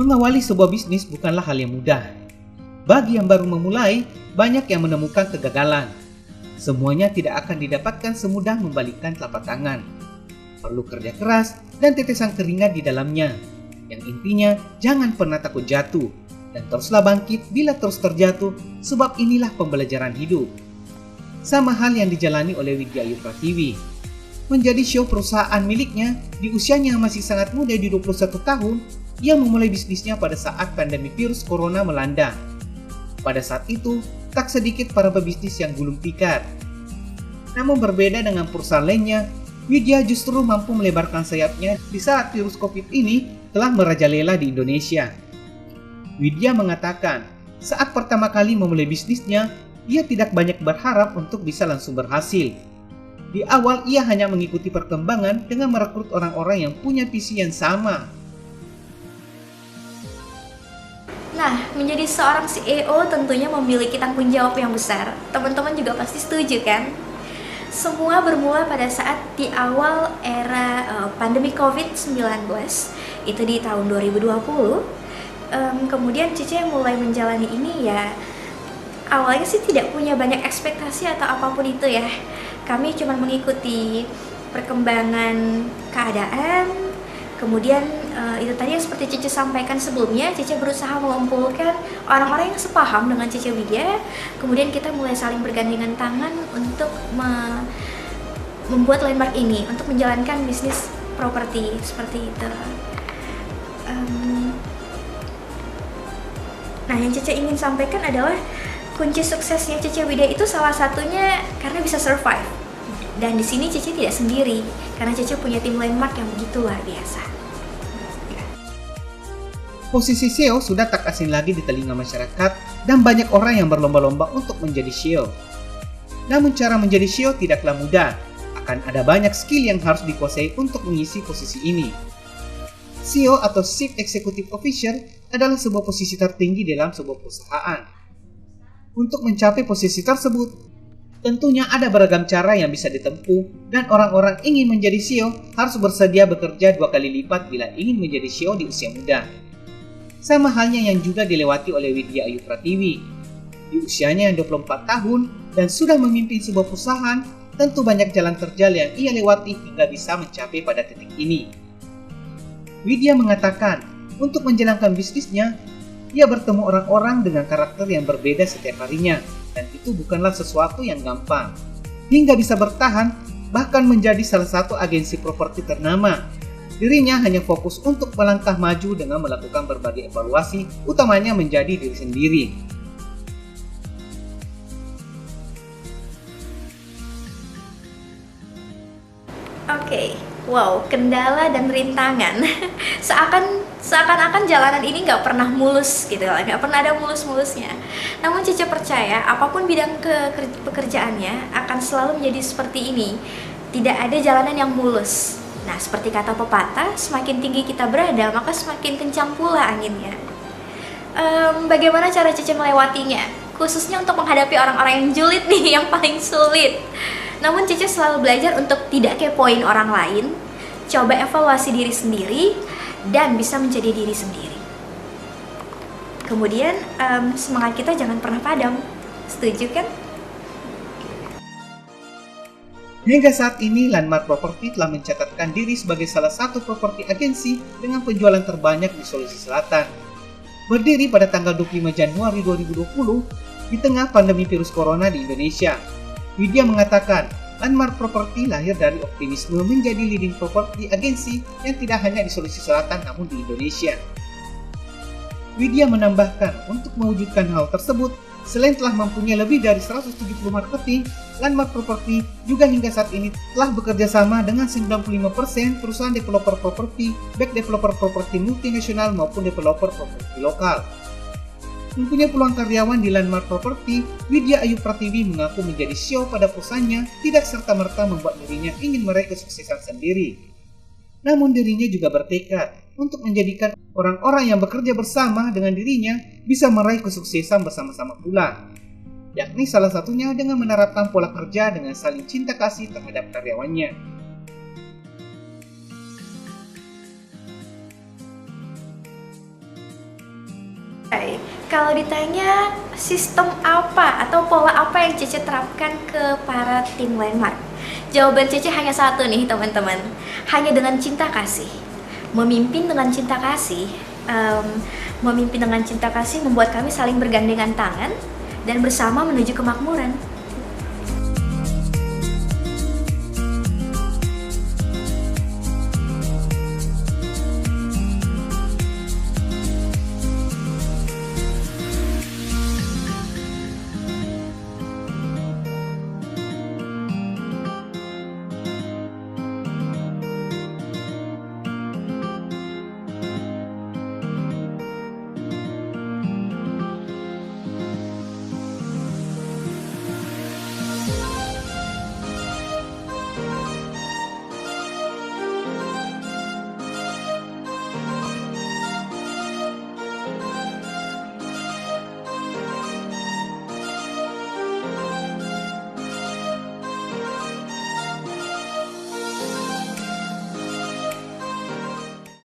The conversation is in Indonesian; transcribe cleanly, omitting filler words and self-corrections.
Mengawali sebuah bisnis bukanlah hal yang mudah. Bagi yang baru memulai, banyak yang menemukan kegagalan. Semuanya tidak akan didapatkan semudah membalikkan telapak tangan. Perlu kerja keras dan tetesan keringat di dalamnya. Yang intinya, jangan pernah takut jatuh. Dan teruslah bangkit bila terus terjatuh, sebab inilah pembelajaran hidup. Sama hal yang dijalani oleh Widya Ayu Pratiwi. Menjadi CEO perusahaan miliknya di usianya yang masih sangat muda di 21 tahun, ia memulai bisnisnya pada saat pandemi virus corona melanda. Pada saat itu, tak sedikit para pebisnis yang gulung tikar. Namun berbeda dengan perusahaan lainnya, Widya justru mampu melebarkan sayapnya di saat virus COVID ini telah merajalela di Indonesia. Widya mengatakan, saat pertama kali memulai bisnisnya, ia tidak banyak berharap untuk bisa langsung berhasil. Di awal ia hanya mengikuti perkembangan dengan merekrut orang-orang yang punya visi yang sama. Nah, menjadi seorang CEO tentunya memiliki tanggung jawab yang besar. Teman-teman juga pasti setuju kan? Semua bermula pada saat di awal era pandemi COVID-19, itu di tahun 2020. Kemudian Cice mulai menjalani ini ya, awalnya sih tidak punya banyak ekspektasi atau apapun itu ya. Kami cuma mengikuti perkembangan keadaan. Kemudian itu tadi yang seperti Cice sampaikan sebelumnya, Cice berusaha mengumpulkan orang-orang yang sepaham dengan Cice Widya. Kemudian kita mulai saling bergandengan tangan untuk membuat landmark ini, untuk menjalankan bisnis properti seperti itu. Nah, yang Cice ingin sampaikan adalah kunci suksesnya Cice Widya itu salah satunya karena bisa survive. Dan di sini Cice tidak sendiri, karena Cice punya tim landmark yang begitu luar biasa. Posisi CEO sudah tak asing lagi di telinga masyarakat dan banyak orang yang berlomba-lomba untuk menjadi CEO. Namun cara menjadi CEO tidaklah mudah, akan ada banyak skill yang harus dikuasai untuk mengisi posisi ini. CEO atau Chief Executive Officer adalah sebuah posisi tertinggi dalam sebuah perusahaan. Untuk mencapai posisi tersebut, tentunya ada beragam cara yang bisa ditempuh dan orang-orang ingin menjadi CEO harus bersedia bekerja 2 kali lipat bila ingin menjadi CEO di usia muda. Sama halnya yang juga dilewati oleh Widya Ayu Pratiwi. Di usianya yang 24 tahun dan sudah memimpin sebuah perusahaan, tentu banyak jalan terjal yang ia lewati hingga bisa mencapai pada titik ini. Widya mengatakan, untuk menjalankan bisnisnya, ia bertemu orang-orang dengan karakter yang berbeda setiap harinya, dan itu bukanlah sesuatu yang gampang. Hingga bisa bertahan, bahkan menjadi salah satu agensi properti ternama. Dirinya hanya fokus untuk melangkah maju dengan melakukan berbagai evaluasi, utamanya menjadi diri sendiri. Oke, wow, kendala dan rintangan. Seakan-akan jalanan ini nggak pernah mulus gitu, nggak pernah ada mulus-mulusnya. Namun Cice percaya apapun bidang pekerjaannya akan selalu menjadi seperti ini. Tidak ada jalanan yang mulus. Nah, seperti kata pepatah, semakin tinggi kita berada, maka semakin kencang pula anginnya. Bagaimana cara Cice melewatinya? Khususnya untuk menghadapi orang-orang yang julid nih, yang paling sulit. Namun Cice selalu belajar untuk tidak kepoin orang lain, coba evaluasi diri sendiri, dan bisa menjadi diri sendiri. Kemudian semangat kita jangan pernah padam. Setuju kan? Hingga saat ini, Landmark Property telah mencatatkan diri sebagai salah satu properti agensi dengan penjualan terbanyak di Sulawesi Selatan. Berdiri pada tanggal 25 Januari 2020, di tengah pandemi virus corona di Indonesia. Widya mengatakan, Landmark Property lahir dari optimisme menjadi leading property agensi yang tidak hanya di Sulawesi Selatan namun di Indonesia. Widya menambahkan, untuk mewujudkan hal tersebut, selain telah mempunyai lebih dari 170 marketing, Landmark Property juga hingga saat ini telah bekerja sama dengan 95% perusahaan developer properti, baik developer properti multinasional maupun developer properti lokal. Mempunyai peluang karyawan di Landmark Property, Widya Ayu Pratiwi mengaku menjadi CEO pada perusahaannya tidak serta-merta membuat dirinya ingin meraih kesuksesan sendiri. Namun dirinya juga bertekad untuk menjadikan orang-orang yang bekerja bersama dengan dirinya bisa meraih kesuksesan bersama-sama pula. Yakni salah satunya dengan menerapkan pola kerja dengan saling cinta kasih terhadap karyawannya. Kalau ditanya sistem apa atau pola apa yang Cece terapkan ke para tim landmark, jawaban Cece hanya satu nih teman-teman, hanya dengan cinta kasih. Memimpin dengan cinta kasih, memimpin dengan cinta kasih membuat kami saling bergandengan tangan dan bersama menuju kemakmuran.